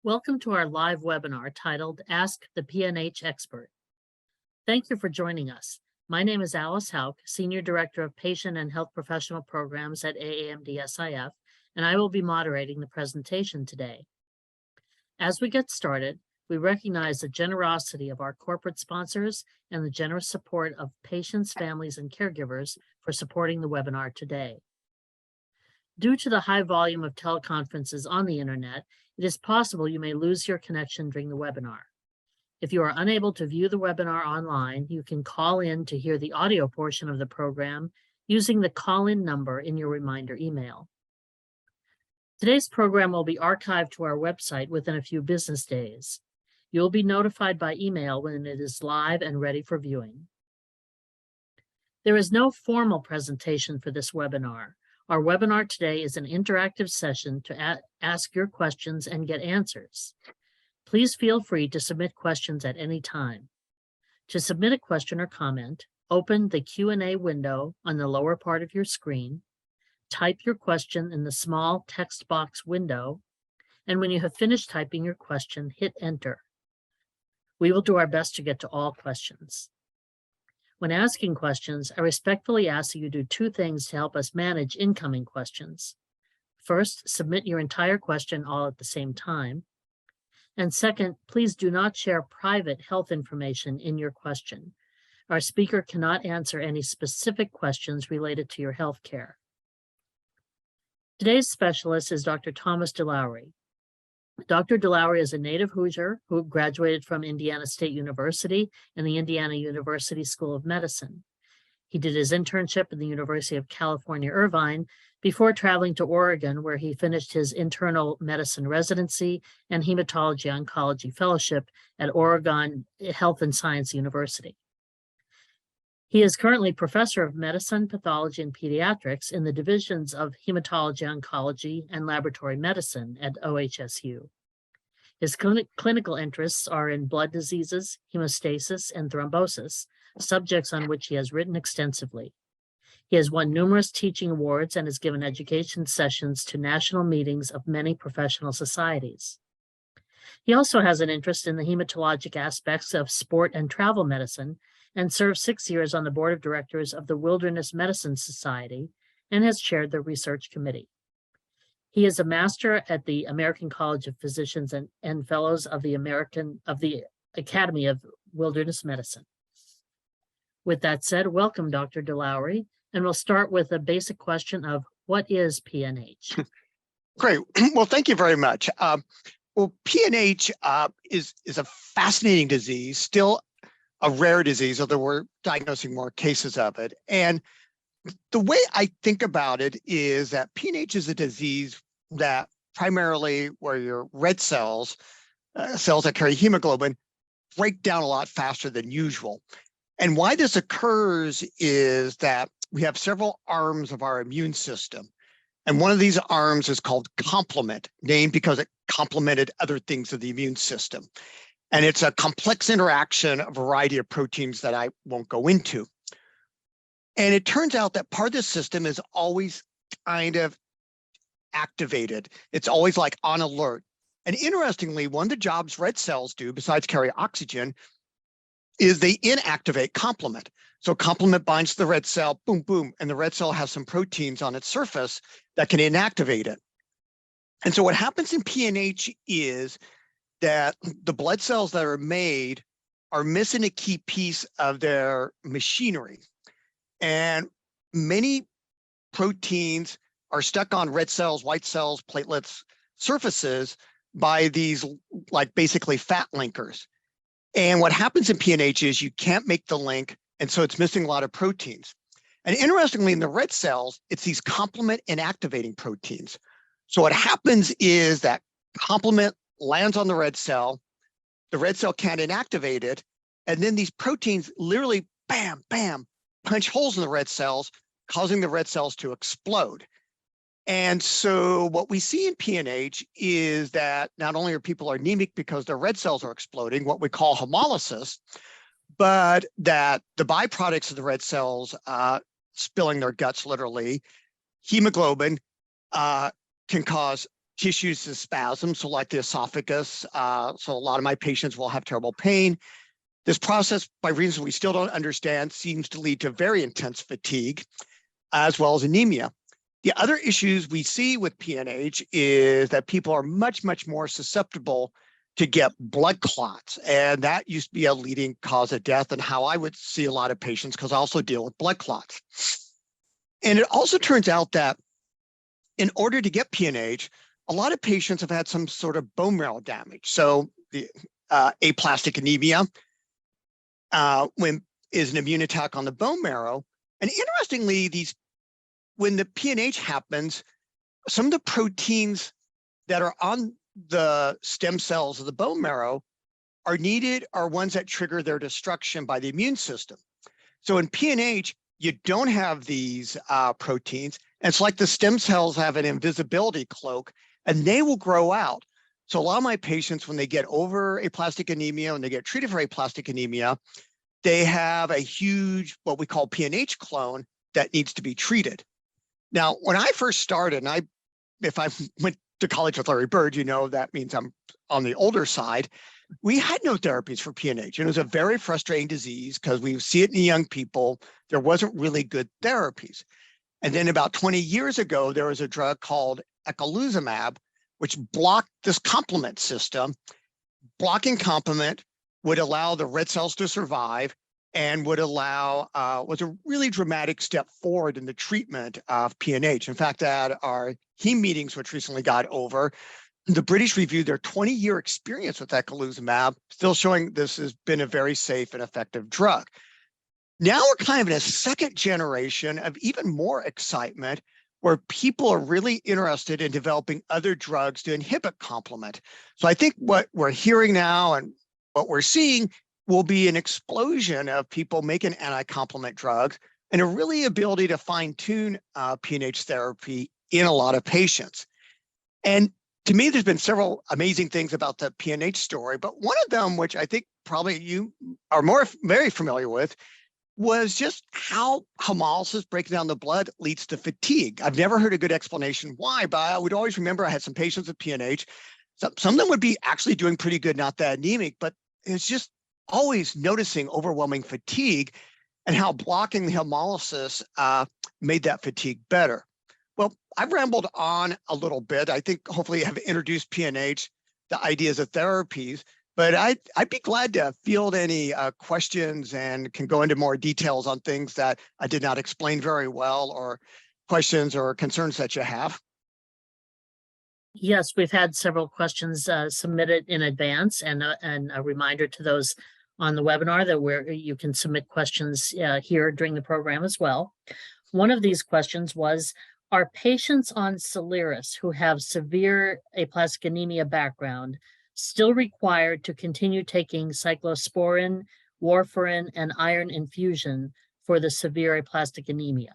Welcome to our live webinar titled Ask the PNH Expert. Thank you for joining us. My name is Alice Hauk, Senior Director of Patient and Health Professional Programs at AAMD-SIF, and I will be moderating the presentation today. As we get started, we recognize the generosity of our corporate sponsors and the generous support of patients, families, and caregivers for supporting the webinar today. Due to the high volume of teleconferences on the internet, it is possible you may lose your connection during the webinar. If you are unable to view the webinar online, you can call in to hear the audio portion of the program using the call-in number in your reminder email. Today's program will be archived to our website within a few business days. You'll be notified by email when it is live and ready for viewing. There is no formal presentation for this webinar. Our webinar today is an interactive session to ask your questions and get answers. Please feel free to submit questions at any time. To submit a question or comment, open the Q&A window on the lower part of your screen, type your question in the small text box window, and when you have finished typing your question, hit enter. We will do our best to get to all questions. When asking questions, I respectfully ask that you do two things to help us manage incoming questions. First, submit your entire question all at the same time. And second, please do not share private health information in your question. Our speaker cannot answer any specific questions related to your health care. Today's specialist is Dr. Thomas Deloughery. Dr. Deloughery is a native Hoosier who graduated from Indiana State University and the Indiana University School of Medicine. He did his internship at the University of California, Irvine, before traveling to Oregon, where he finished his internal medicine residency and hematology oncology fellowship at Oregon Health and Science University. He is currently professor of medicine, pathology, and pediatrics in the divisions of hematology oncology and laboratory medicine at OHSU. His clinical interests are in blood diseases, hemostasis, and thrombosis, subjects on which he has written extensively. He has won numerous teaching awards and has given education sessions to national meetings of many professional societies. He also has an interest in the hematologic aspects of sport and travel medicine and served 6 years on the board of directors of the Wilderness Medicine Society and has chaired the research committee. He is a master at the American College of Physicians and fellows of the Academy of Wilderness Medicine. With that said, welcome, Dr. Deloughery, and we'll start with a basic question of what is PNH? Great. Well, thank you very much. Well, PNH is a fascinating disease, still a rare disease, although we're diagnosing more cases of it. And the way I think about it is that PNH is a disease that primarily where your red cells, cells that carry hemoglobin, break down a lot faster than usual. And why this occurs is that we have several arms of our immune system. And one of these arms is called complement, named because it complemented other things of the immune system. And it's a complex interaction, a variety of proteins that I won't go into. And it turns out that part of the system is always kind of activated. It's always like on alert. And interestingly, one of the jobs red cells do, besides carry oxygen, is they inactivate complement. So complement binds to the red cell, boom, boom, and the red cell has some proteins on its surface that can inactivate it. And so what happens in PNH is that the blood cells that are made are missing a key piece of their machinery. And many proteins are stuck on red cells, white cells, platelets, surfaces by these like basically fat linkers. And what happens in PNH is you can't make the link, and so it's missing a lot of proteins. And interestingly, in the red cells, it's these complement inactivating proteins. So what happens is that complement lands on the red cell can't inactivate it, and then these proteins literally, bam, bam, punch holes in the red cells, causing the red cells to explode. And so what we see in PNH is that not only are people anemic because their red cells are exploding, what we call hemolysis, but that the byproducts of the red cells spilling their guts, literally, hemoglobin can cause tissues to spasm, so like the esophagus. So a lot of my patients will have terrible pain. This process, by reasons we still don't understand, seems to lead to very intense fatigue, as well as anemia. The other issues we see with PNH is that people are much, much more susceptible to get blood clots. And that used to be a leading cause of death and how I would see a lot of patients because I also deal with blood clots. And it also turns out that in order to get PNH, a lot of patients have had some sort of bone marrow damage. So the aplastic anemia when is an immune attack on the bone marrow. And interestingly, when the PNH happens, some of the proteins that are on the stem cells of the bone marrow are ones that trigger their destruction by the immune system. So in PNH, you don't have these proteins. And it's like the stem cells have an invisibility cloak and they will grow out. So a lot of my patients, when they get over aplastic anemia, when they get treated for aplastic anemia, they have a huge, what we call PNH clone that needs to be treated. Now, when I first started, and if I went to college with Larry Bird, that means I'm on the older side. We had no therapies for PNH. And it was a very frustrating disease because we see it in young people. There wasn't really good therapies. And then about 20 years ago, there was a drug called eculizumab, which blocked this complement system. Blocking complement would allow the red cells to survive and would allow, was a really dramatic step forward in the treatment of PNH. In fact, at our heme meetings, which recently got over, the British reviewed their 20-year experience with eculizumab, still showing this has been a very safe and effective drug. Now we're kind of in a second generation of even more excitement where people are really interested in developing other drugs to inhibit complement. So I think what we're hearing now and what we're seeing will be an explosion of people making anti-complement drugs and a really ability to fine-tune PNH therapy in a lot of patients. And to me, there's been several amazing things about the PNH story, but one of them, which I think probably you are very familiar with, was just how hemolysis breaking down the blood leads to fatigue. I've never heard a good explanation why, but I would always remember I had some patients with PNH. Some of them would be actually doing pretty good, not that anemic, but it's just always noticing overwhelming fatigue and how blocking the hemolysis made that fatigue better. Well, I've rambled on a little bit. I think hopefully I've introduced PNH, the ideas of therapies, but I'd be glad to field any questions and can go into more details on things that I did not explain very well or questions or concerns that you have. Yes, we've had several questions submitted in advance, and a reminder to those on the webinar that you can submit questions here during the program as well. One of these questions was, are patients on Soliris who have severe aplastic anemia background still required to continue taking cyclosporin, warfarin, and iron infusion for the severe aplastic anemia?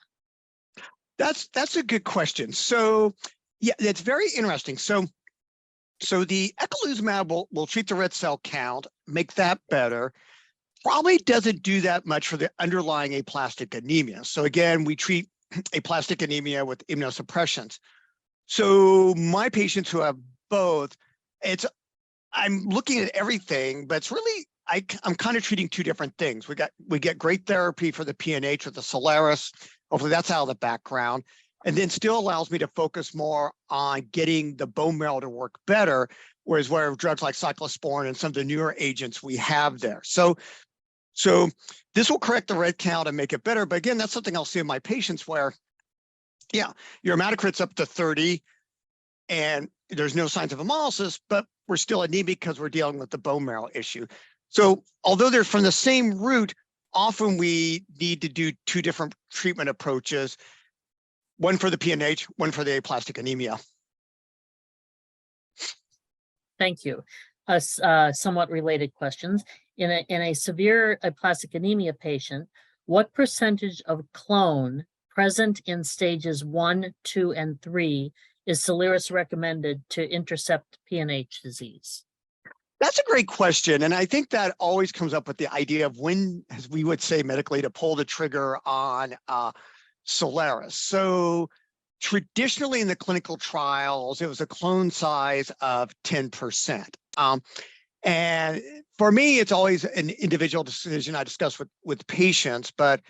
That's a good question. So yeah, that's very interesting. So the eculizumab will treat the red cell count, make that better. Probably doesn't do that much for the underlying aplastic anemia. So again, we treat aplastic anemia with immunosuppressants. So my patients who have both, I'm looking at everything, but it's really, I'm kind of treating two different things. We get great therapy for the PNH with the Soliris. Hopefully that's out of the background. And then still allows me to focus more on getting the bone marrow to work better, whereas where drugs like cyclosporin and some of the newer agents we have there. So this will correct the red count and make it better. But again, that's something I'll see in my patients where, yeah, your hematocrit's up to 30 and there's no signs of hemolysis, but we're still anemic because we're dealing with the bone marrow issue. So although they're from the same root, often we need to do two different treatment approaches, one for the PNH, one for the aplastic anemia. Thank you. Somewhat related questions. In a severe aplastic anemia patient, what percentage of clone present in stages 1, 2, and 3 is Soliris recommended to intercept PNH disease? That's a great question. And I think that always comes up with the idea of when, as we would say medically, to pull the trigger on Soliris. So traditionally in the clinical trials, it was a clone size of 10%. And for me, it's always an individual decision I discuss with patients, but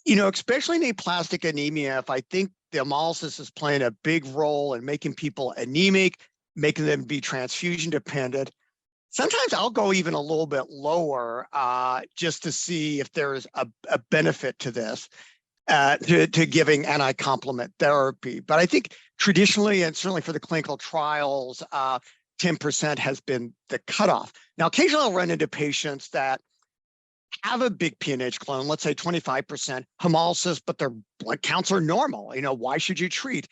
especially in aplastic anemia, if I think the hemolysis is playing a big role in making people anemic, making them be transfusion dependent, sometimes I'll go even a little bit lower just to see if there's a benefit to this, to giving anti-complement therapy. But I think traditionally, and certainly for the clinical trials, 10% has been the cutoff. Now, occasionally I'll run into patients that have a big PNH clone, let's say 25% hemolysis, but their blood counts are normal. Why should you treat?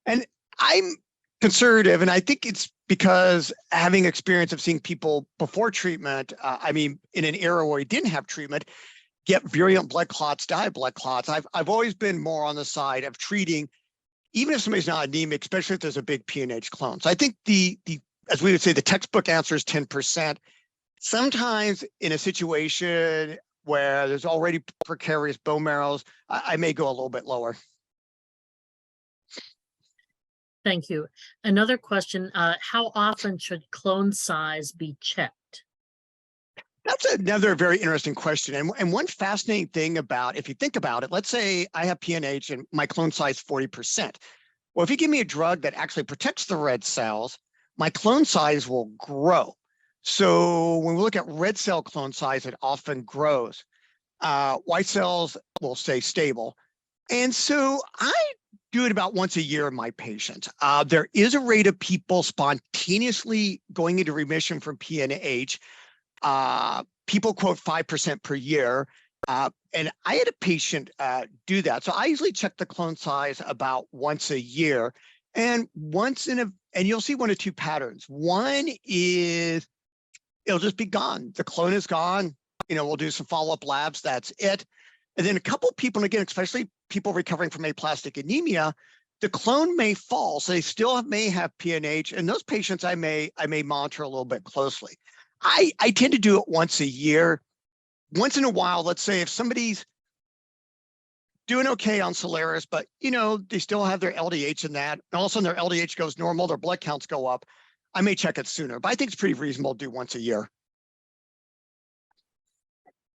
And I'm conservative, and I think it's because having experience of seeing people before treatment, in an era where we didn't have treatment, get virulent blood clots, die of blood clots. I've always been more on the side of treating, even if somebody's not anemic, especially if there's a big PNH clone. So I think the as we would say, the textbook answer is 10%. Sometimes in a situation where there's already precarious bone marrows, I may go a little bit lower. Thank you. Another question, how often should clone size be checked? That's another very interesting question. And one fascinating thing about, if you think about it, let's say I have PNH and my clone size 40%. Well, if you give me a drug that actually protects the red cells, my clone size will grow. So when we look at red cell clone size, it often grows. White cells will stay stable. And so I do it about once a year in my patients. There is a rate of people spontaneously going into remission from PNH. People quote 5% per year. And I had a patient do that. So I usually check the clone size about once a year. And and you'll see one of two patterns. One is it'll just be gone. The clone is gone. We'll do some follow-up labs. That's it. And then a couple of people, and again, especially people recovering from aplastic anemia, the clone may fall. So they still may have PNH. And those patients I may monitor a little bit closely. I tend to do it once a year. Once in a while, let's say if somebody's doing okay on Soliris, but they still have their LDH in that, and all of a sudden their LDH goes normal, their blood counts go up, I may check it sooner, but I think it's pretty reasonable to do once a year.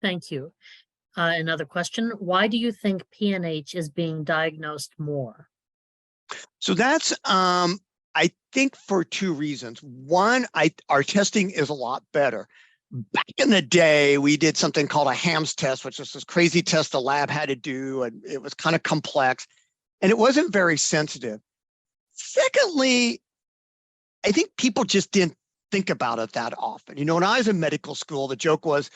Thank you. Another question, why do you think PNH is being diagnosed more? So that's, I think for two reasons. One, our testing is a lot better. Back in the day, we did something called a HAMS test, which is this crazy test the lab had to do, and it was kind of complex, and it wasn't very sensitive. Secondly, I think people just didn't think about it that often. When I was in medical school, the joke was,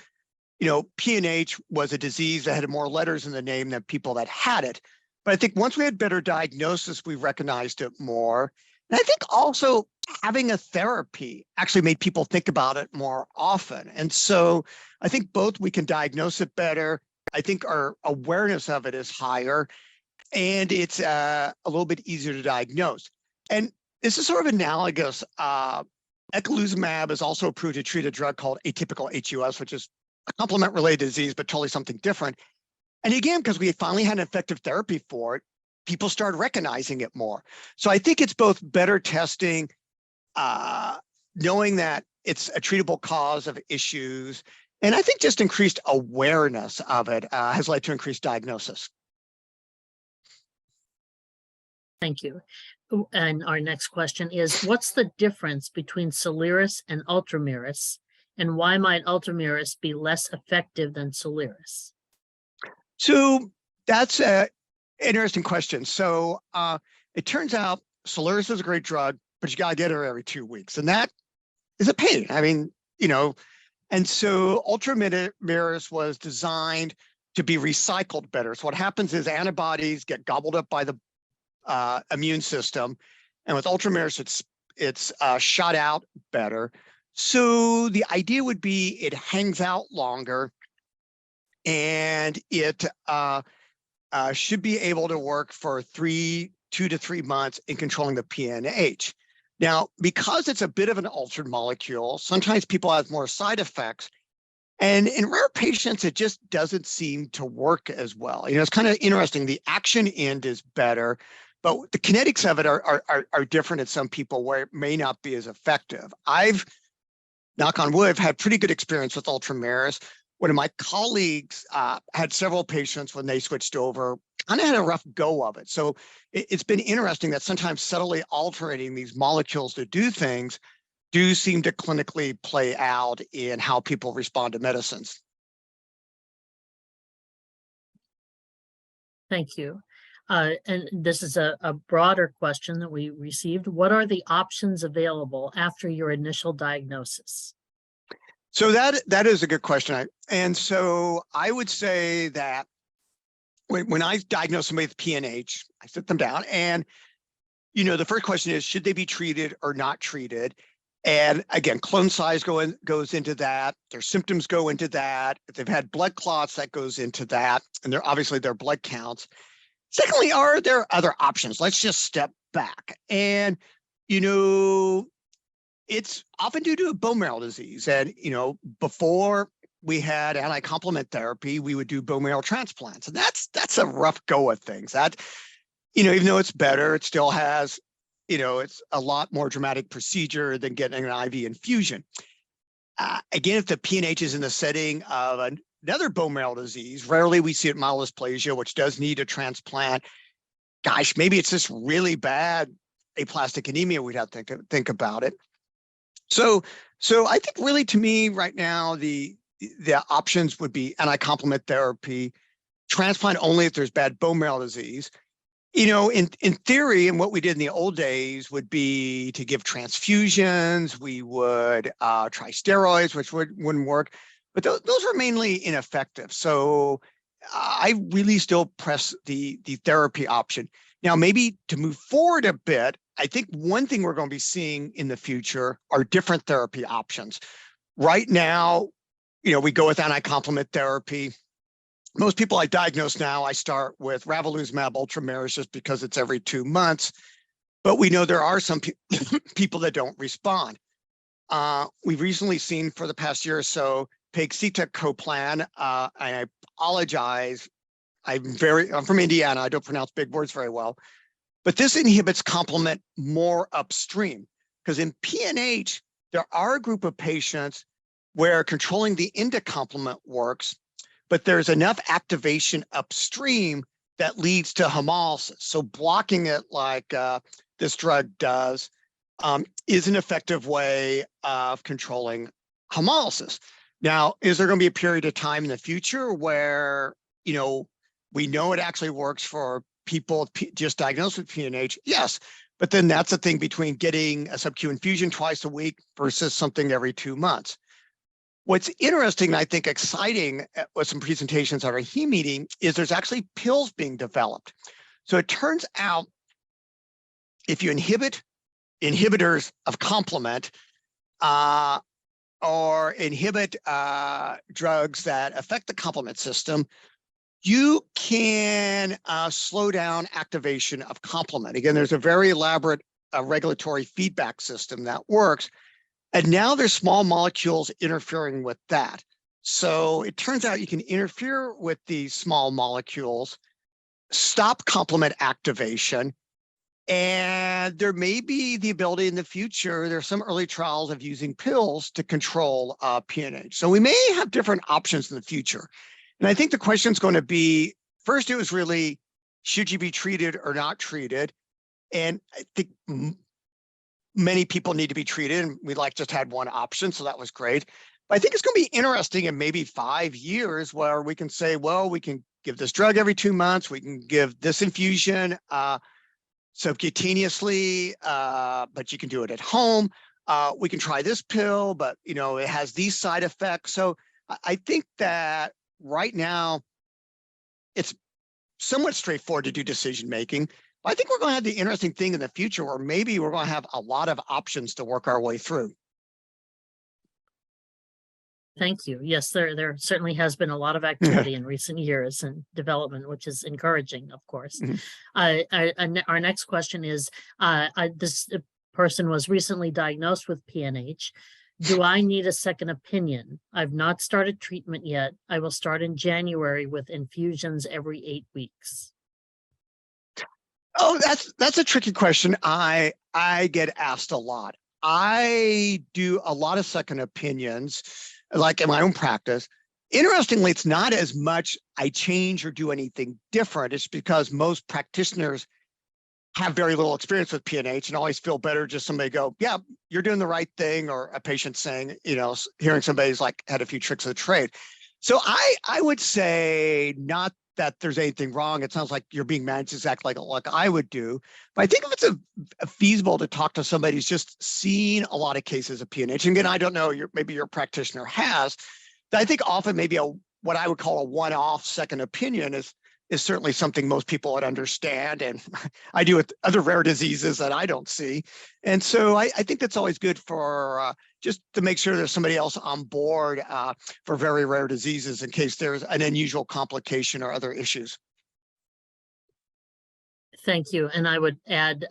PNH was a disease that had more letters in the name than people that had it. But I think once we had better diagnosis, we recognized it more. And I think also having a therapy actually made people think about it more often. And so I think both we can diagnose it better. I think our awareness of it is higher, and it's a little bit easier to diagnose. And this is sort of analogous. Eculizumab is also approved to treat a drug called atypical HUS, which is a complement-related disease, but totally something different. And again, because we finally had an effective therapy for it, people started recognizing it more. So I think it's both better testing, knowing that it's a treatable cause of issues, and I think just increased awareness of it has led to increased diagnosis. Thank you. And our next question is, what's the difference between Soliris and Ultomiris, and why might Ultomiris be less effective than Soliris? So that's an interesting question. So it turns out Soliris is a great drug, but you got to get her every 2 weeks. And that is a pain. And so Ultomiris was designed to be recycled better. So what happens is antibodies get gobbled up by the immune system. And with Ultomiris, it's shot out better. So the idea would be it hangs out longer, and it should be able to work for 2 to 3 months in controlling the PNH. Now, because it's a bit of an altered molecule, sometimes people have more side effects. And in rare patients, it just doesn't seem to work as well. It's kind of interesting. The action end is better, but the kinetics of it are different in some people where it may not be as effective. I've, knock on wood, had pretty good experience with Ultramarys. One of my colleagues had several patients when they switched over, kind of had a rough go of it. So it's been interesting that sometimes subtly altering these molecules to do things do seem to clinically play out in how people respond to medicines. Thank you. And this is a broader question that we received. What are the options available after your initial diagnosis? So that is a good question. And so I would say that when I diagnose somebody with PNH, I sit them down and, the first question is, should they be treated or not treated? And again, clone size goes into that. Their symptoms go into that. If they've had blood clots, that goes into that. And obviously their blood counts. Secondly, are there other options? Let's just step back. And, it's often due to a bone marrow disease. And, before we had anti-complement therapy, we would do bone marrow transplants. And that's a rough go of things. That, even though it's better, it still has, it's a lot more dramatic procedure than getting an IV infusion. Again, if the PNH is in the setting of another bone marrow disease, rarely we see it myelodysplasia, which does need a transplant. Gosh, maybe it's just really bad aplastic anemia. We'd have to think about it. So I think really, to me right now, the options would be anti-complement therapy, transplant only if there's bad bone marrow disease. In theory, and what we did in the old days would be to give transfusions. We would try steroids, which wouldn't work, but those are mainly ineffective. So I really still press the therapy option. Now, maybe to move forward a bit, I think one thing we're going to be seeing in the future are different therapy options. Right now, we go with anti-complement therapy. Most people I diagnose now, I start with ravulizumab Ultramarys just because it's every 2 months. But we know there are some people that don't respond. We've recently seen for the past year or so, pegcetacoplan. I apologize. I'm from Indiana. I don't pronounce big words very well. But this inhibits complement more upstream, because in PNH, there are a group of patients where controlling the endocomplement works, but there's enough activation upstream that leads to hemolysis. So blocking it like this drug does is an effective way of controlling hemolysis. Now, is there going to be a period of time in the future where, we know it actually works for people just diagnosed with PNH? Yes. But then that's the thing between getting a sub-Q infusion twice a week versus something every 2 months. What's interesting, I think exciting with some presentations at our HE meeting, is there's actually pills being developed. So it turns out if you inhibit inhibitors of complement or inhibit drugs that affect the complement system, you can slow down activation of complement. Again, there's a very elaborate regulatory feedback system that works. And now there's small molecules interfering with that. So it turns out you can interfere with these small molecules, stop complement activation, and there may be the ability in the future, there's some early trials of using pills to control PNH. So we may have different options in the future. And I think the question is going to be, first, it was really, should you be treated or not treated? And I think many people need to be treated, and we just had one option, so that was great. But I think it's going to be interesting in maybe 5 years where we can say, well, we can give this drug every 2 months, we can give this infusion subcutaneously, but you can do it at home. We can try this pill, but it has these side effects. So I think that right now, it's somewhat straightforward to do decision making. But I think we're going to have the interesting thing in the future where maybe we're going to have a lot of options to work our way through. Thank you. Yes, there certainly has been a lot of activity in recent years and development, which is encouraging, of course. Our next question is, this person was recently diagnosed with PNH. Do I need a second opinion? I've not started treatment yet. I will start in January with infusions every 8 weeks. Oh, that's a tricky question. I get asked a lot. I do a lot of second opinions, like in my own practice. Interestingly, it's not as much I change or do anything different. It's because most practitioners have very little experience with PNH and always feel better just somebody go, yeah, you're doing the right thing, or a patient saying, hearing somebody's like had a few tricks of the trade. So I would say not that there's anything wrong. It sounds like you're being managed exactly like I would do. But I think if it's a feasible to talk to somebody who's just seen a lot of cases of PNH, and again, I don't know, maybe your practitioner has, I think often maybe what I would call a one-off second opinion is certainly something most people would understand. And I do with other rare diseases that I don't see. And so I think that's always good for just to make sure there's somebody else on board for very rare diseases in case there's an unusual complication or other issues. Thank you. And I would add,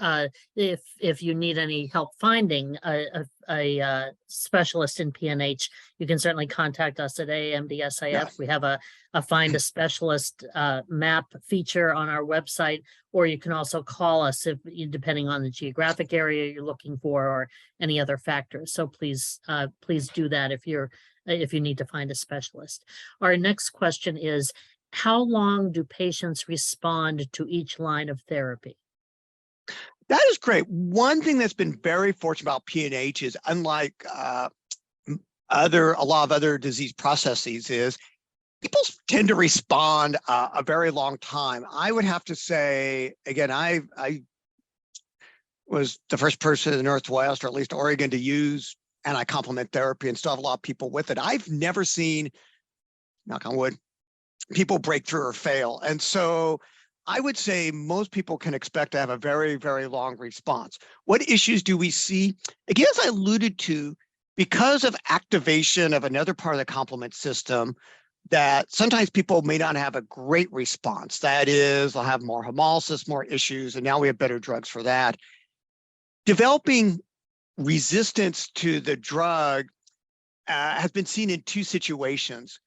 if you need any help finding a specialist in PNH, you can certainly contact us at AAMDSIF. Yeah. We have a Find a Specialist map feature on our website, or you can also call us depending on the geographic area you're looking for or any other factors. So please do that if you need to find a specialist. Our next question is, how long do patients respond to each line of therapy? That is great. One thing that's been very fortunate about PNH is, unlike a lot of other disease processes, is people tend to respond a very long time. I would have to say, again, I was the first person in the Northwest, or at least Oregon, to use anti-complement therapy and still have a lot of people with it. I've never seen, knock on wood, people break through or fail. And so I would say most people can expect to have a very, very long response. What issues do we see? Again, as I alluded to, because of activation of another part of the complement system, that sometimes people may not have a great response. That is, they'll have more hemolysis, more issues, and now we have better drugs for that. Developing resistance to the drug has been seen in two situations.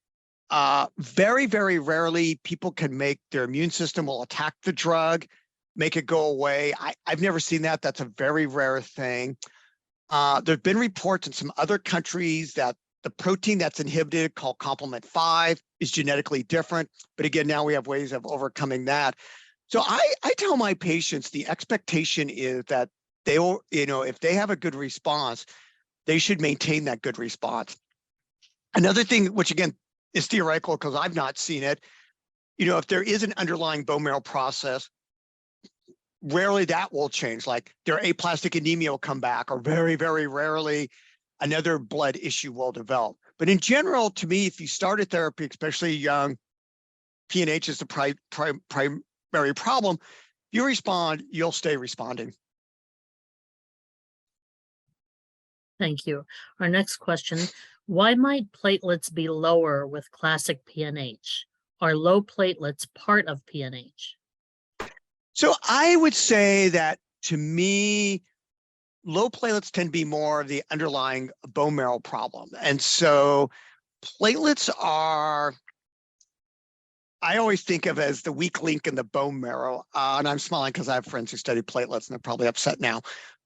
Very, very rarely people can make their immune system will attack the drug, make it go away. I've never seen that. That's a very rare thing. There've been reports in some other countries that the protein that's inhibited, called complement 5, is genetically different. But again, now we have ways of overcoming that. So I tell my patients the expectation is that they will, if they have a good response, they should maintain that good response. Another thing, which again, is theoretical because I've not seen it. If there is an underlying bone marrow process, rarely that will change. Like their aplastic anemia will come back, or very, very rarely another blood issue will develop. But in general, to me, if you start a therapy, especially young, PNH is the primary problem. If you respond, you'll stay responding. Thank you. Our next question, why might platelets be lower with classic PNH? Are low platelets part of PNH? So I would say that, to me, low platelets tend to be more of the underlying bone marrow problem. And so platelets are, I always think of as the weak link in the bone marrow. And I'm smiling because I have friends who study platelets and they're probably upset now.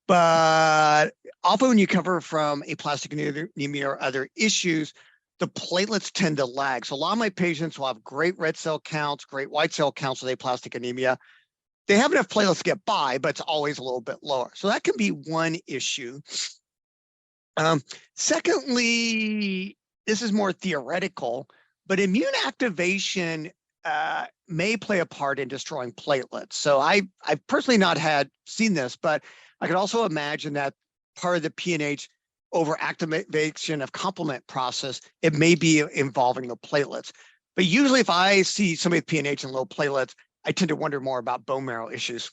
But often when you cover from aplastic anemia or other issues, the platelets tend to lag. So a lot of my patients will have great red cell counts, great white cell counts with aplastic anemia. They have enough platelets to get by, but it's always a little bit lower. So that can be one issue. Secondly, this is more theoretical, but immune activation may play a part in destroying platelets. So I've personally not seen this, but I could also imagine that part of the PNH overactivation of complement process, it may be involving the platelets. But usually if I see somebody with PNH and low platelets, I tend to wonder more about bone marrow issues.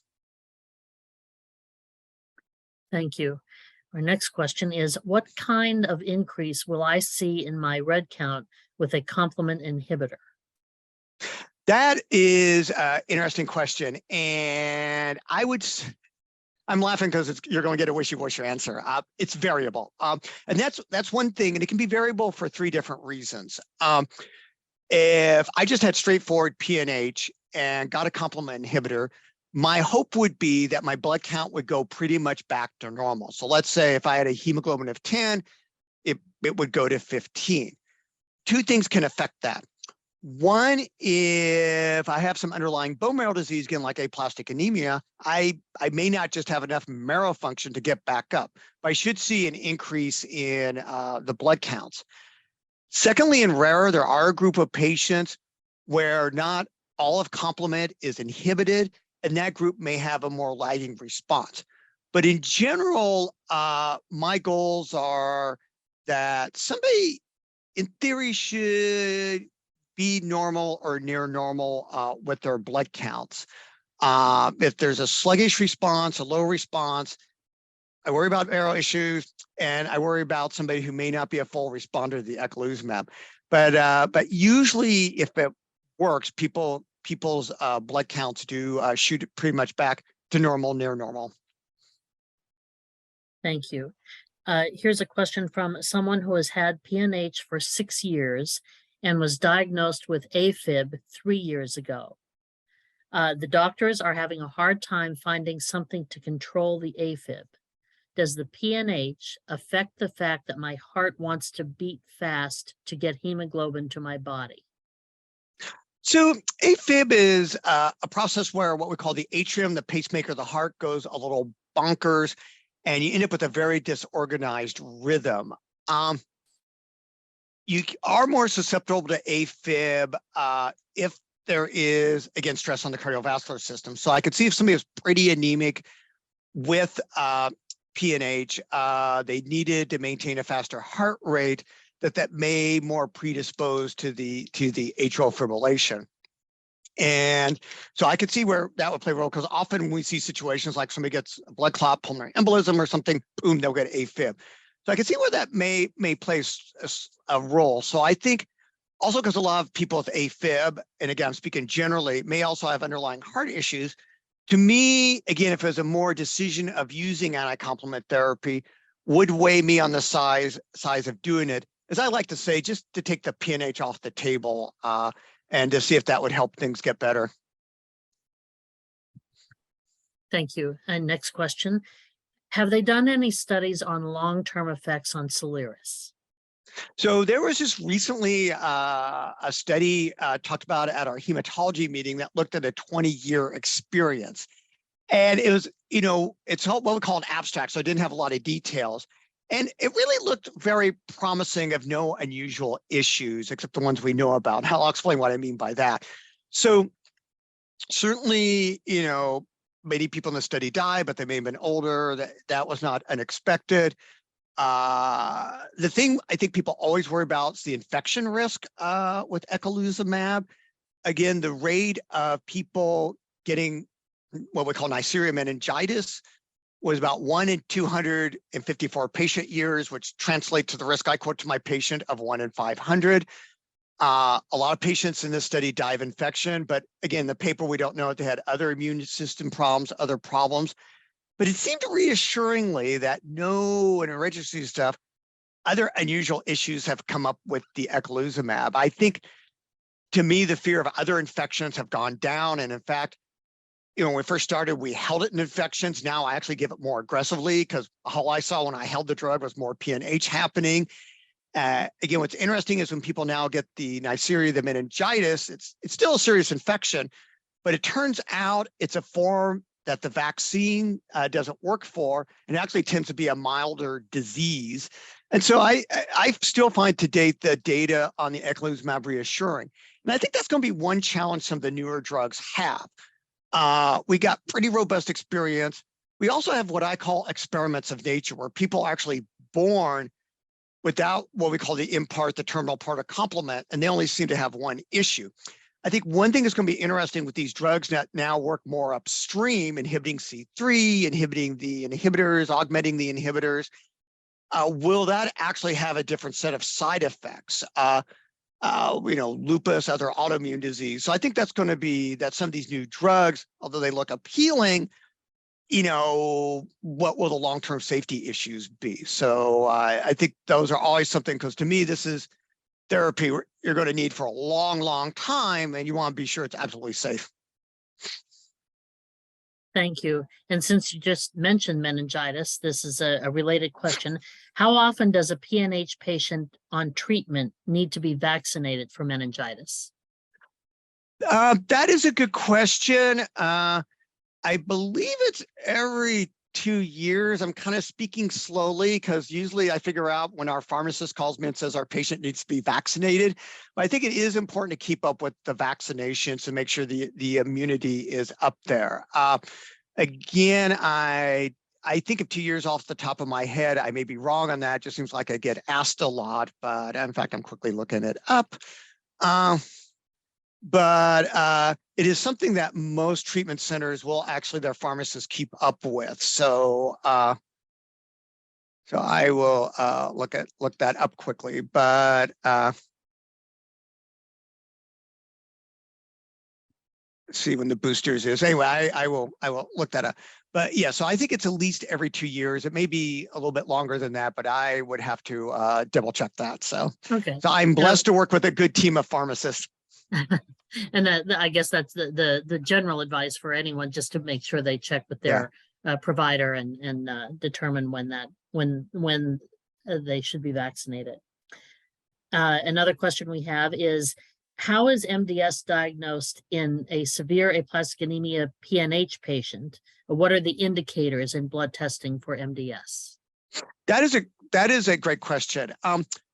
Thank you. Our next question is, what kind of increase will I see in my red count with a complement inhibitor? That is an interesting question. And I'm laughing because you're going to get a wishy-washy answer. It's variable. And that's one thing, and it can be variable for 3 different reasons. If I just had straightforward PNH and got a complement inhibitor, my hope would be that my blood count would go pretty much back to normal. So let's say if I had a hemoglobin of 10, it would go to 15. Two things can affect that. One, if I have some underlying bone marrow disease, again, like aplastic anemia, I may not just have enough marrow function to get back up, but I should see an increase in the blood counts. Secondly, in rarer, there are a group of patients where not all of complement is inhibited, and that group may have a more lagging response. But in general, my goals are that somebody, in theory, should be normal or near normal with their blood counts. If there's a sluggish response, a low response, I worry about marrow issues, and I worry about somebody who may not be a full responder to the eculizumab. But usually, if it works, people's blood counts do shoot pretty much back to normal, near normal. Thank you. Here's a question from someone who has had PNH for 6 years and was diagnosed with AFib 3 years ago. The doctors are having a hard time finding something to control the AFib. Does the PNH affect the fact that my heart wants to beat fast to get hemoglobin to my body? So AFib is a process where what we call the atrium, the pacemaker of the heart, goes a little bonkers, and you end up with a very disorganized rhythm. You are more susceptible to AFib if there is, again, stress on the cardiovascular system. So I could see if somebody was pretty anemic with PNH, they needed to maintain a faster heart rate, that may more predispose to the atrial fibrillation. And so I could see where that would play a role, because often when we see situations like somebody gets a blood clot, pulmonary embolism or something, boom, they'll get AFib. So I can see where that may play a role. So I think also because a lot of people with AFib, and again, I'm speaking generally, may also have underlying heart issues. To me, again, if there's a more decision of using anti-complement therapy, would weigh me on the size of doing it. As I like to say, just to take the PNH off the table and to see if that would help things get better. Thank you. And next question. Have they done any studies on long-term effects on Soliris? So there was just recently a study talked about at our hematology meeting that looked at a 20-year experience. And it was, it's what we call an abstract, so it didn't have a lot of details. And it really looked very promising, of no unusual issues, except the ones we know about. I'll explain what I mean by that. So certainly, many people in the study died, but they may have been older. That was not unexpected. The thing I think people always worry about is the infection risk with eculizumab. Again, the rate of people getting what we call Neisseria meningitis was about 1 in 254 patient years, which translates to the risk I quote to my patient of 1 in 500. A lot of patients in this study die of infection, but again, the paper, we don't know if they had other immune system problems, other problems. But it seemed reassuringly that no, in registry stuff, other unusual issues have come up with the eculizumab. I think, to me, the fear of other infections have gone down. And in fact, when we first started, we held it in infections. Now I actually give it more aggressively, because all I saw when I held the drug was more PNH happening. Again, what's interesting is when people now get the Neisseria, the meningitis, it's still a serious infection, but it turns out it's a form that the vaccine doesn't work for, and actually tends to be a milder disease. And so I still find to date the data on the eculizumab reassuring. And I think that's going to be one challenge some of the newer drugs have. We got pretty robust experience. We also have what I call experiments of nature, where people are actually born without what we call the impart, the terminal part of complement, and they only seem to have one issue. I think one thing that's going to be interesting with these drugs that now work more upstream, inhibiting C3, inhibiting the inhibitors, augmenting the inhibitors, will that actually have a different set of side effects? Lupus, other autoimmune disease. So I think that's going to be that some of these new drugs, although they look appealing, what will the long-term safety issues be? So I think those are always something, because to me, this is therapy you're going to need for a long, long time, and you want to be sure it's absolutely safe. Thank you. And since you just mentioned meningitis, this is a related question. How often does a PNH patient on treatment need to be vaccinated for meningitis? That is a good question. I believe it's every 2 years. I'm kind of speaking slowly because usually I figure out when our pharmacist calls me and says our patient needs to be vaccinated. But I think it is important to keep up with the vaccinations to make sure the immunity is up there. Again, I think of 2 years off the top of my head. I may be wrong on that. It just seems like I get asked a lot, but in fact, I'm quickly looking it up. But it is something that most treatment centers will actually their pharmacists keep up with. So I will look that up quickly. But see when the boosters is. Anyway, I will look that up. But yeah, so I think it's at least every 2 years. It may be a little bit longer than that, but I would have to double check that. So Okay. so I'm blessed to work with a good team of pharmacists. And I guess that's the general advice for anyone, just to make sure they check with their provider and determine when they should be vaccinated. Another question we have is, how is MDS diagnosed in a severe aplastic anemia PNH patient? What are the indicators in blood testing for MDS? That is a great question.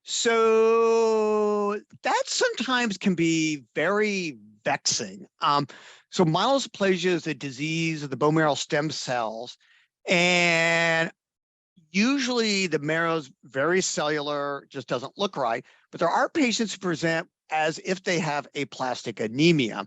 So that sometimes can be very vexing. So myelodysplasia is a disease of the bone marrow stem cells, and usually the marrow is very cellular, just doesn't look right. But there are patients who present as if they have aplastic anemia.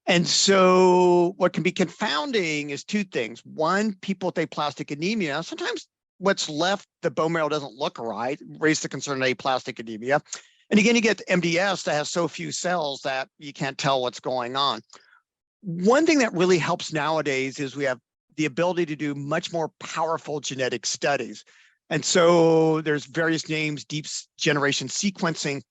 And so what can be confounding is two things. One, people with aplastic anemia, sometimes what's left, the bone marrow doesn't look right, raise the concern of aplastic anemia. And again, you get MDS that has so few cells that you can't tell what's going on. One thing that really helps nowadays is we have the ability to do much more powerful genetic studies. And so there's various names, deep generation sequencing.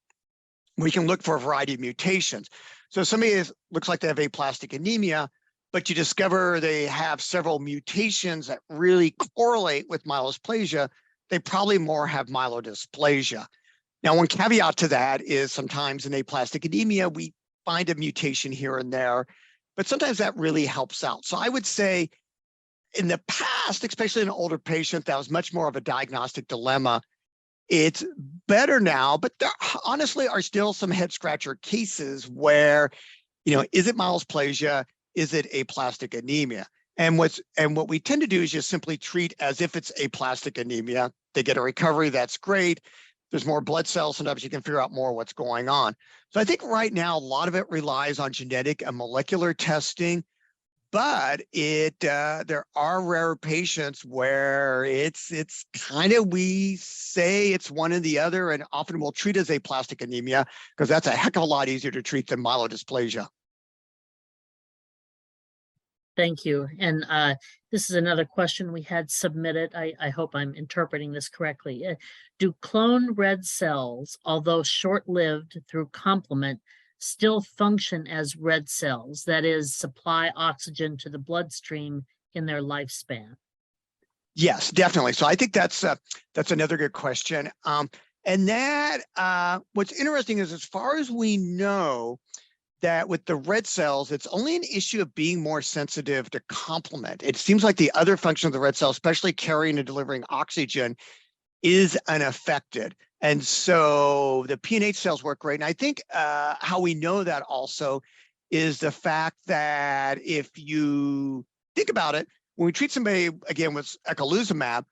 We can look for a variety of mutations. So somebody looks like they have aplastic anemia, but you discover they have several mutations that really correlate with myelodysplasia, they probably more have myelodysplasia. Now, one caveat to that is sometimes in aplastic anemia, we find a mutation here and there, but sometimes that really helps out. So I would say in the past, especially in an older patient, that was much more of a diagnostic dilemma. It's better now, but there honestly are still some head scratcher cases where, is it myelodysplasia? Is it aplastic anemia? And what we tend to do is just simply treat as if it's aplastic anemia. They get a recovery, that's great. There's more blood cells, sometimes you can figure out more what's going on. So I think right now, a lot of it relies on genetic and molecular testing, but there are rare patients where it's kind of, we say it's one or the other, and often we'll treat as aplastic anemia because that's a heck of a lot easier to treat than myelodysplasia. Thank you. And this is another question we had submitted. I hope I'm interpreting this correctly. Do clone red cells, although short-lived through complement, still function as red cells, that is, supply oxygen to the bloodstream in their lifespan? Yes, definitely. So I think that's another good question. And that what's interesting is, as far as we know, that with the red cells, it's only an issue of being more sensitive to complement. It seems like the other function of the red cell, especially carrying and delivering oxygen, is unaffected. And so the PNH cells work great. And I think how we know that also is the fact that if you think about it, when we treat somebody, again, with eculizumab,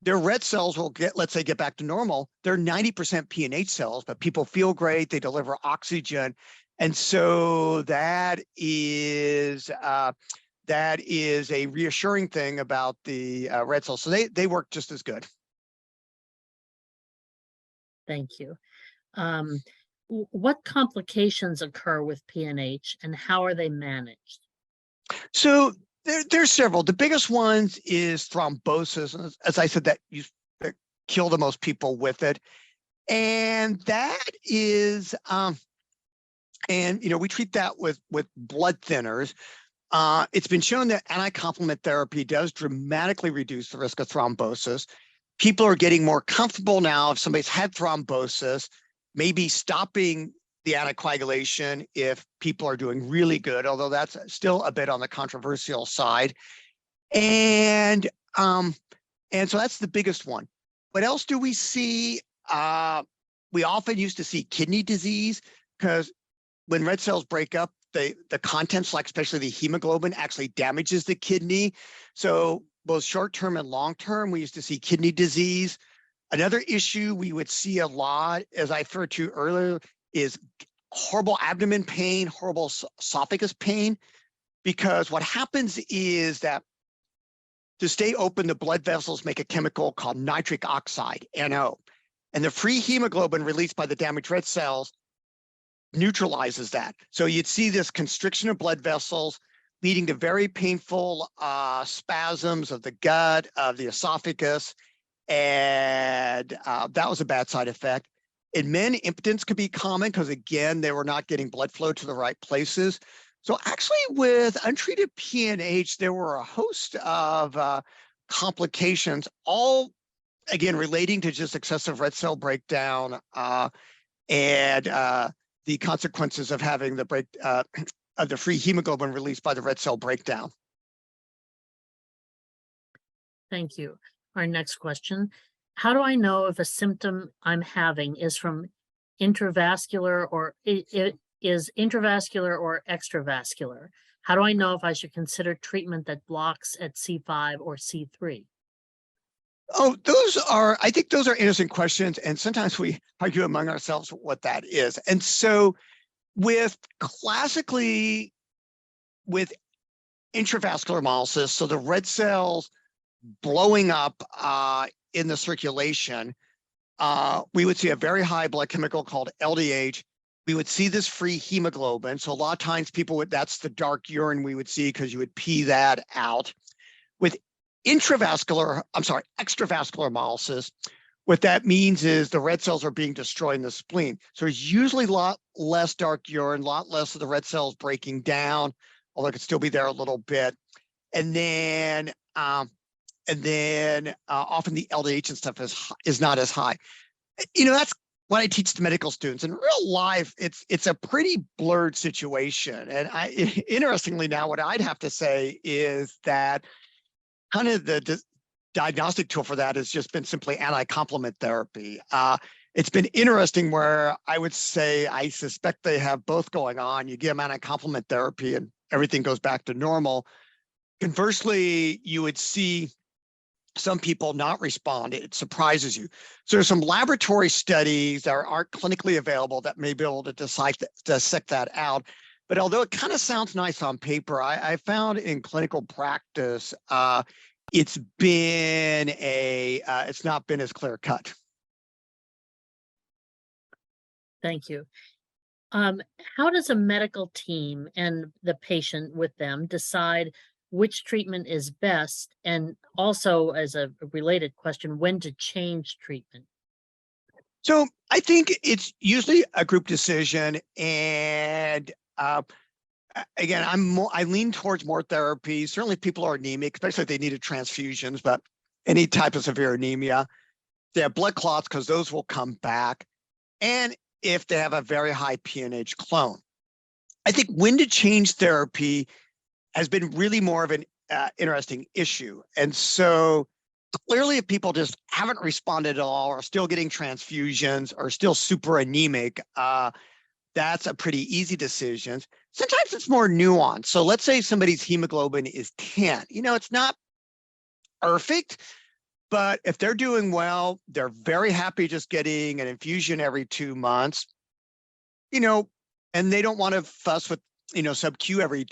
their red cells will let's say, get back to normal. They're 90% PNH cells, but people feel great. They deliver oxygen. And so that is a reassuring thing about the red cells. So they work just as good. Thank you. What complications occur with PNH and how are they managed? So there's several. The biggest ones is thrombosis, as I said, that kill the most people with it. And that is, and we treat that with blood thinners. it's been shown that anti-complement therapy does dramatically reduce the risk of thrombosis. People are getting more comfortable now if somebody's had thrombosis, maybe stopping the anticoagulation if people are doing really good, although that's still a bit on the controversial side. And so that's the biggest one. What else do we see? We often used to see kidney disease because when red cells break up, the contents, like especially the hemoglobin, actually damages the kidney. So both short-term and long-term, we used to see kidney disease. Another issue we would see a lot, as I referred to earlier, is horrible abdomen pain, horrible esophagus pain, because what happens is that to stay open, the blood vessels make a chemical called nitric oxide, NO. And the free hemoglobin released by the damaged red cells neutralizes that. So you'd see this constriction of blood vessels leading to very painful spasms of the gut, of the esophagus, and that was a bad side effect. In men, impotence could be common because, again, they were not getting blood flow to the right places. So actually, with untreated PNH, there were a host of complications, all, again, relating to just excessive red cell breakdown and the consequences of having the of the free hemoglobin released by the red cell breakdown. Thank you. Our next question. How do I know if a symptom I'm having is from intravascular or is intravascular or extravascular? How do I know if I should consider treatment that blocks at C5 or C3? Oh, I think those are interesting questions. And sometimes we argue among ourselves what that is. And so classically with intravascular hemolysis, so the red cells blowing up in the circulation, we would see a very high blood chemical called LDH. We would see this free hemoglobin. So a lot of times that's the dark urine we would see because you would pee that out. With extravascular hemolysis, what that means is the red cells are being destroyed in the spleen. So there's usually a lot less dark urine, a lot less of the red cells breaking down, although it could still be there a little bit. And then often the LDH and stuff is not as high. That's what I teach to medical students. In real life, it's a pretty blurred situation. And interestingly now, what I'd have to say is that kind of the diagnostic tool for that has just been simply anti-complement therapy. It's been interesting where I would say I suspect they have both going on. You give them anti-complement therapy and everything goes back to normal. Conversely, you would see some people not respond. It surprises you. So there's some laboratory studies that aren't clinically available that may be able to dissect that out. But although it kind of sounds nice on paper, I found in clinical practice, it's not been as clear cut. Thank you. How does a medical team and the patient with them decide which treatment is best? And also, as a related question, when to change treatment? So I think it's usually a group decision. And again, I lean towards more therapy. Certainly people are anemic, especially if they needed transfusions, but any type of severe anemia. They have blood clots because those will come back. And if they have a very high PNH clone. I think when to change therapy has been really more of an interesting issue. And so clearly if people just haven't responded at all, or still getting transfusions, or still super anemic, that's a pretty easy decision. Sometimes it's more nuanced. So let's say somebody's hemoglobin is 10. It's not perfect, but if they're doing well, they're very happy just getting an infusion every 2 months, and they don't want to fuss with, sub-Q every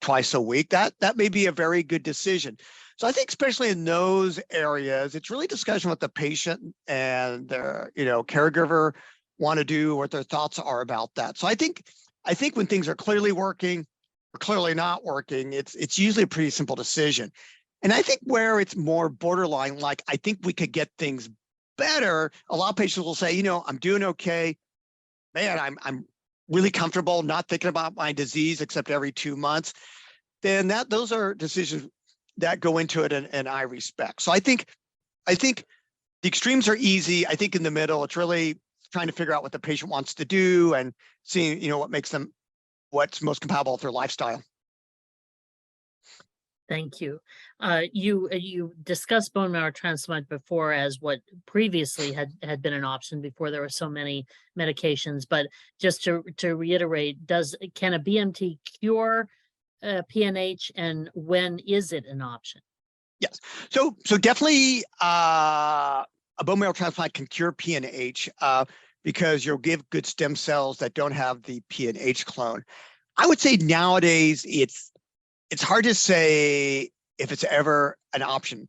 twice a week. That may be a very good decision. So I think especially in those areas, it's really discussion with the patient and their, caregiver want to do, what their thoughts are about that. So I think when things are clearly working or clearly not working, it's usually a pretty simple decision. And I think where it's more borderline, like I think we could get things better, a lot of patients will say, I'm doing okay. Man, I'm really comfortable not thinking about my disease except every 2 months. then those are decisions that go into it, and I respect. So I think the extremes are easy. I think in the middle, it's really trying to figure out what the patient wants to do and seeing, what makes them, what's most compatible with their lifestyle. Thank you. You discussed bone marrow transplant before as what previously had been an option before there were so many medications. But just to reiterate, can a BMT cure PNH, and when is it an option? Yes. So definitely a bone marrow transplant can cure PNH because you'll give good stem cells that don't have the PNH clone. I would say nowadays it's hard to say if it's ever an option.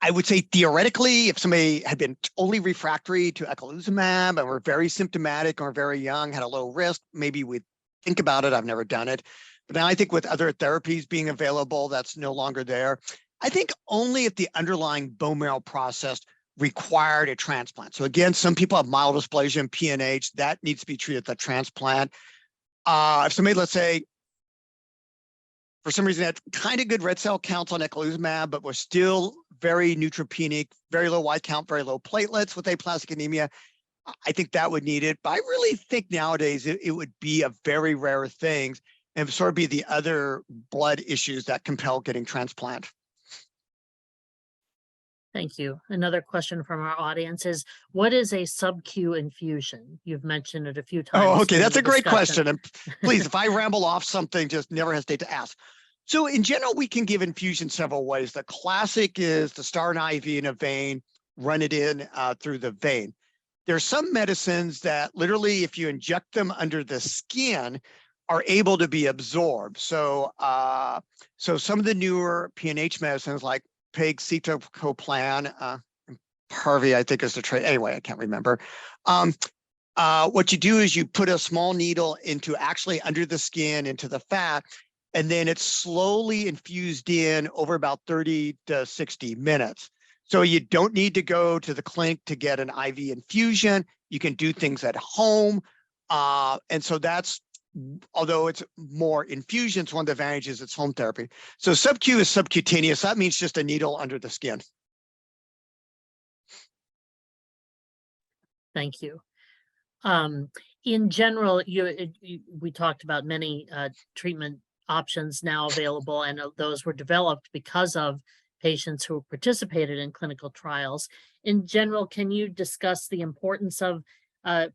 I would say theoretically, if somebody had been totally refractory to eculizumab and were very symptomatic or very young, had a low risk, maybe we'd think about it. I've never done it. But now I think with other therapies being available, that's no longer there. I think only if the underlying bone marrow process required a transplant. So again, some people have mild dysplasia and PNH, that needs to be treated at the transplant. If somebody, let's say, for some reason had kind of good red cell counts on eculizumab, but was still very neutropenic, very low white count, very low platelets with aplastic anemia, I think that would need it. But I really think nowadays it would be a very rare thing and sort of be the other blood issues that compel getting transplant. Thank you. Another question from our audience is, what is a sub-Q infusion? You've mentioned it a few times. Oh, okay. That's a great question. And please, if I ramble off something, just never hesitate to ask. So in general, we can give infusion several ways. The classic is to start an IV in a vein, run it in through the vein. There are some medicines that literally, if you inject them under the skin, are able to be absorbed. So some of the newer PNH medicines like pegcetacoplan, Harvey, I think is the trade. Anyway, I can't remember. What you do is you put a small needle into actually under the skin, into the fat, and then it's slowly infused in over about 30 to 60 minutes. So you don't need to go to the clinic to get an IV infusion. You can do things at home. And so that's, although it's more infusions, one of the advantages, it's home therapy. So sub-Q is subcutaneous. That means just a needle under the skin. Thank you. In general, we talked about many treatment options now available, and those were developed because of patients who participated in clinical trials. In general, can you discuss the importance of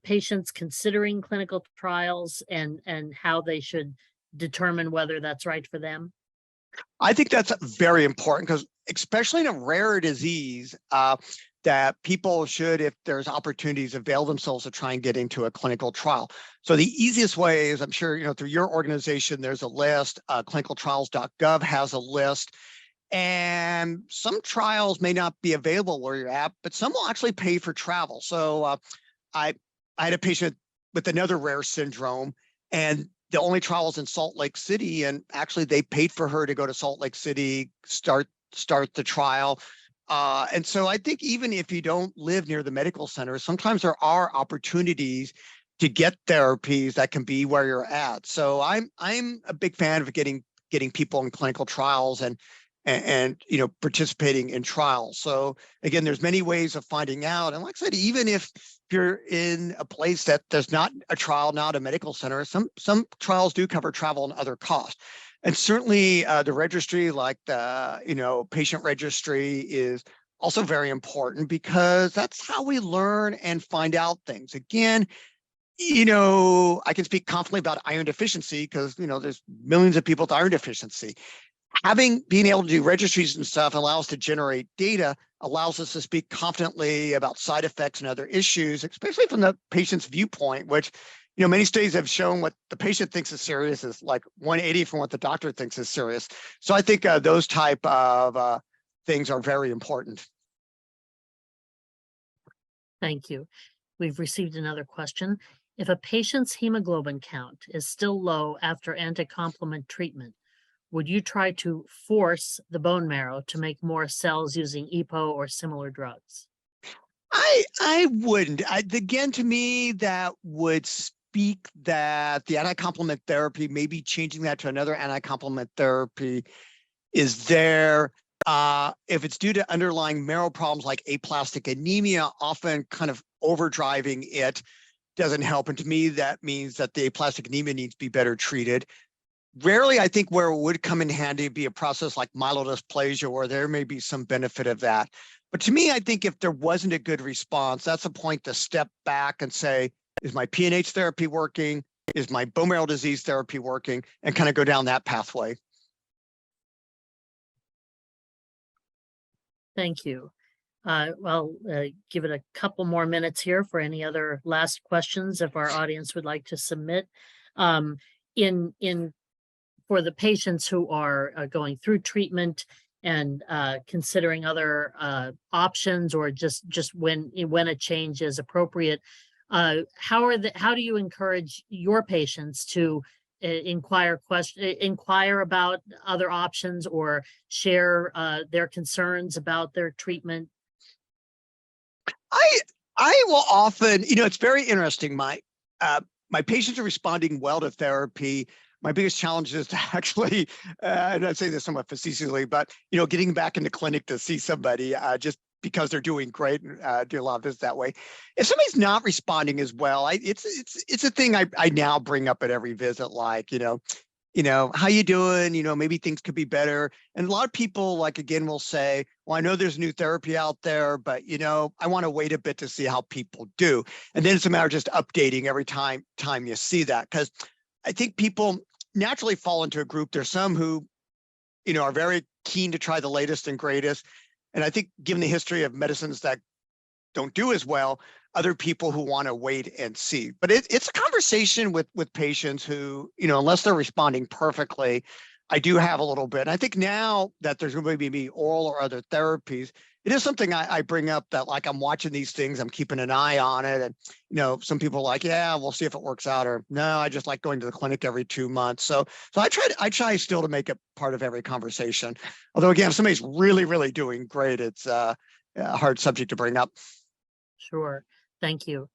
patients considering clinical trials and how they should determine whether that's right for them? I think that's very important because especially in a rare disease, that people should, if there's opportunities, avail themselves to try and get into a clinical trial. So the easiest way is, I'm sure, through your organization, there's a list, clinicaltrials.gov has a list, and some trials may not be available where you're at, but some will actually pay for travel. So I had a patient with another rare syndrome, and the only trial was in Salt Lake City, and actually they paid for her to go to Salt Lake City, start the trial. And so I think even if you don't live near the medical center, sometimes there are opportunities to get therapies that can be where you're at. So I'm a big fan of getting people in clinical trials and participating in trials. So again, there's many ways of finding out. And like I said, even if you're in a place that there's not a trial, not a medical center, some trials do cover travel and other costs. And certainly the registry, like the patient registry, is also very important because that's how we learn and find out things. Again, I can speak confidently about iron deficiency because there's millions of people with iron deficiency. Being able to do registries and stuff allows us to generate data, allows us to speak confidently about side effects and other issues, especially from the patient's viewpoint, which many studies have shown what the patient thinks is serious is like 180 from what the doctor thinks is serious. So I think those type of things are very important. Thank you. We've received another question. If a patient's hemoglobin count is still low after anticomplement treatment, would you try to force the bone marrow to make more cells using EPO or similar drugs? I wouldn't. Again, to me, that would speak that the anti-complement therapy, maybe changing that to another anti-complement therapy is there. If it's due to underlying marrow problems like aplastic anemia, often kind of overdriving it doesn't help. And to me, that means that the aplastic anemia needs to be better treated. Rarely, I think where it would come in handy be a process like myelodysplasia, where there may be some benefit of that. But to me, I think if there wasn't a good response, that's a point to step back and say, is my PNH therapy working? Is my bone marrow disease therapy working? And kind of go down that pathway. Thank you. Give it a couple more minutes here for any other last questions if our audience would like to submit. For the patients who are going through treatment and considering other options, or just when a change is appropriate, how do you encourage your patients to inquire about other options or share their concerns about their treatment? I will often, it's very interesting. My patients are responding well to therapy. My biggest challenge is to actually, and I say this somewhat facetiously, but getting back in the clinic to see somebody just because they're doing great and do a lot of this that way. If somebody's not responding as well, it's a thing I now bring up at every visit, like, how you doing? Maybe things could be better. And a lot of people, like, again, will say, well, I know there's new therapy out there, but, I want to wait a bit to see how people do. And then it's a matter of just updating every time you see that. Because I think people naturally fall into a group. There's some who, are very keen to try the latest and greatest. And I think given the history of medicines that don't do as well, other people who want to wait and see. But it's a conversation with patients who, unless they're responding perfectly, I do have a little bit. And I think now that there's going to be oral or other therapies, it is something I bring up that, like, I'm watching these things, I'm keeping an eye on it. And, some people are like, yeah, we'll see if it works out, or no, I just like going to the clinic every 2 months. So I try still to make it part of every conversation. Although, again, if somebody's really, really doing great, it's a hard subject to bring up. Sure. Thank you.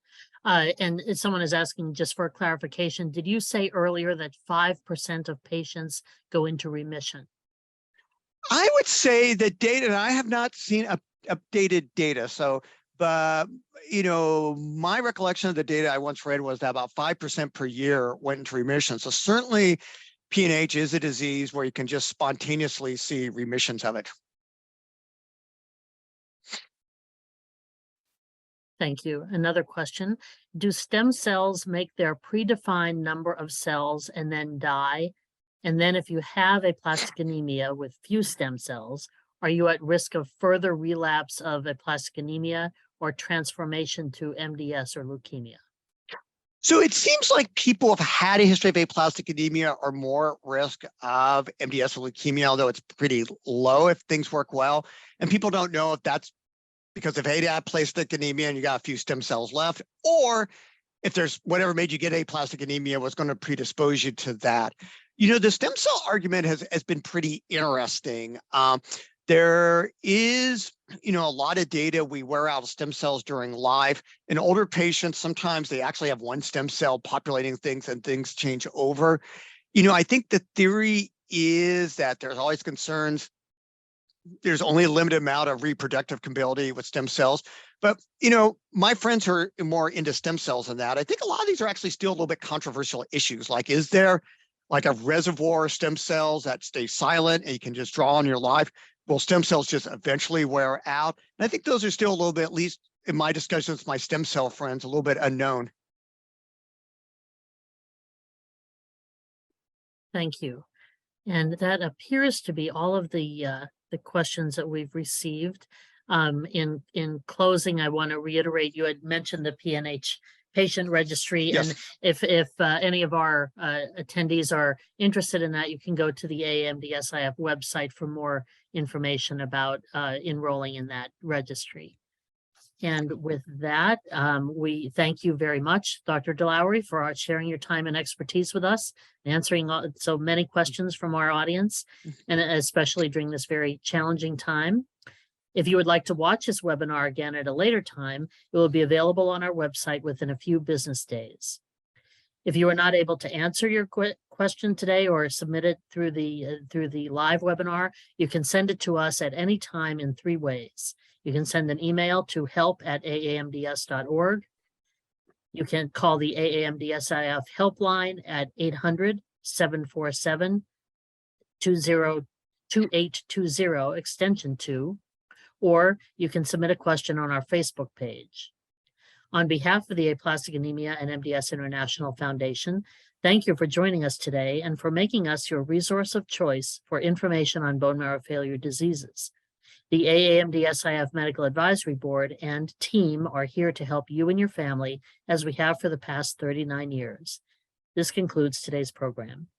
And someone is asking, just for clarification, did you say earlier that 5% of patients go into remission? I would say that data, and I have not seen updated data. So, but, my recollection of the data I once read was that about 5% per year went into remission. So certainly PNH is a disease where you can just spontaneously see remissions of it. Thank you. Another question. Do stem cells make their predefined number of cells and then die? And then if you have aplastic anemia with few stem cells, are you at risk of further relapse of aplastic anemia or transformation to MDS or leukemia? So it seems like people have had a history of aplastic anemia are more at risk of MDS or leukemia, although it's pretty low if things work well. And people don't know if that's because of aplastic anemia and you got a few stem cells left, or if there's whatever made you get aplastic anemia was going to predispose you to that. The stem cell argument has been pretty interesting. There is, a lot of data. We wear out stem cells during life. In older patients, sometimes they actually have one stem cell populating things and things change over. I think the theory is that there's always concerns. There's only a limited amount of reproductive capability with stem cells. But, my friends who are more into stem cells than that, I think a lot of these are actually still a little bit controversial issues. Like, is there like a reservoir of stem cells that stay silent and you can just draw on your life? Will stem cells just eventually wear out? And I think those are still a little bit, at least in my discussions with my stem cell friends, a little bit unknown. Thank you. And that appears to be all of the questions that we've received. In closing, I want to reiterate, you had mentioned the PNH patient registry. Yes. And if any of our attendees are interested in that, you can go to the AAMDSIF website for more information about enrolling in that registry. And with that, we thank you very much, Dr. Deloughery, for sharing your time and expertise with us, answering so many questions from our audience, and especially during this very challenging time. If you would like to watch this webinar again at a later time, it will be available on our website within a few business days. If you are not able to answer your question today or submit it through the live webinar, you can send it to us at any time in 3 ways. You can send an email to help@aamds.org. You can call the AAMDSIF helpline at 800-747-2820 extension 2, or you can submit a question on our Facebook page. On behalf of the Aplastic Anemia and MDS International Foundation, thank you for joining us today and for making us your resource of choice for information on bone marrow failure diseases. The AAMDSIF Medical Advisory Board and team are here to help you and your family, as we have for the past 39 years. This concludes today's program.